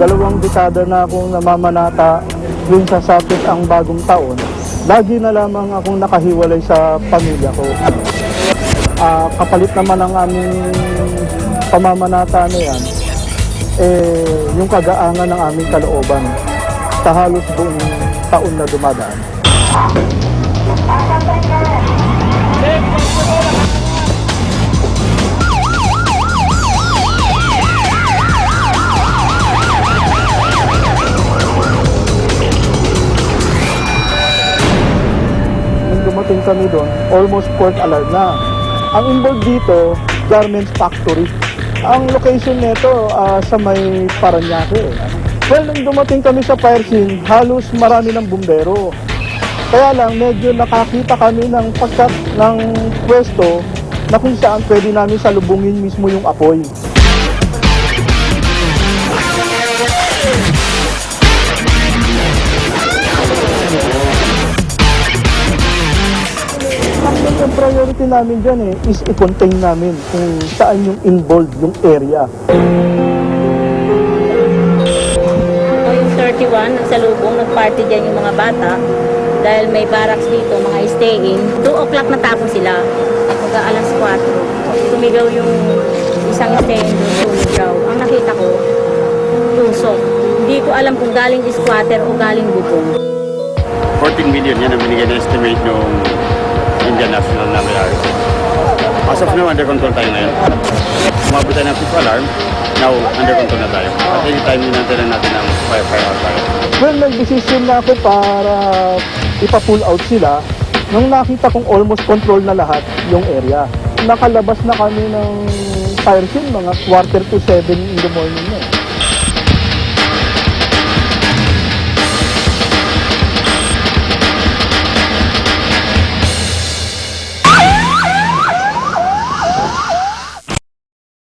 2 dekada na akong namamanata yun sa sapit ang bagong taon, lagi na lamang akong nakahiwalay sa pamilya ko. Kapalit naman ang aming pamamanata na yan, yung kagaangan ng aming kalooban sa halos buong taon na dumadaan. Nung dumating kami doon, almost fourth alarm na. Ang involved dito, garments factory. Ang location nito sa may Parañaque. Well, nung dumating kami sa fire scene, halos marami ng bumbero. Kaya lang, medyo nakakita kami ng pagkat ng pwesto na kung saan pwede namin salubungin mismo yung apoy. Ang priority namin dyan is i-contain namin kung saan yung involved yung area. Yung 31, nagsalubong, nag-party dyan yung mga bata. Dahil may barracks dito, mga stay-in. 2 o'clock natapos sila. Pagka alas 4. Tumigaw yung isang stay-in doon, tumigaw. Ang nakita ko, tusok. Hindi ko alam kung galing squatter o galing bubong. 14 million yan ang binigay na estimate ng Indian National Naval Army. As of now, under control tayo ngayon. Umabot tayo ng 5th alarm, now under control na tayo. At anytime hinantay lang natin ang fire. Well, nag-decision na ako para ipa-pull out sila nung nakita kong almost control na lahat yung area. Nakalabas na kami ng fire scene mga 6:45 in the morning na.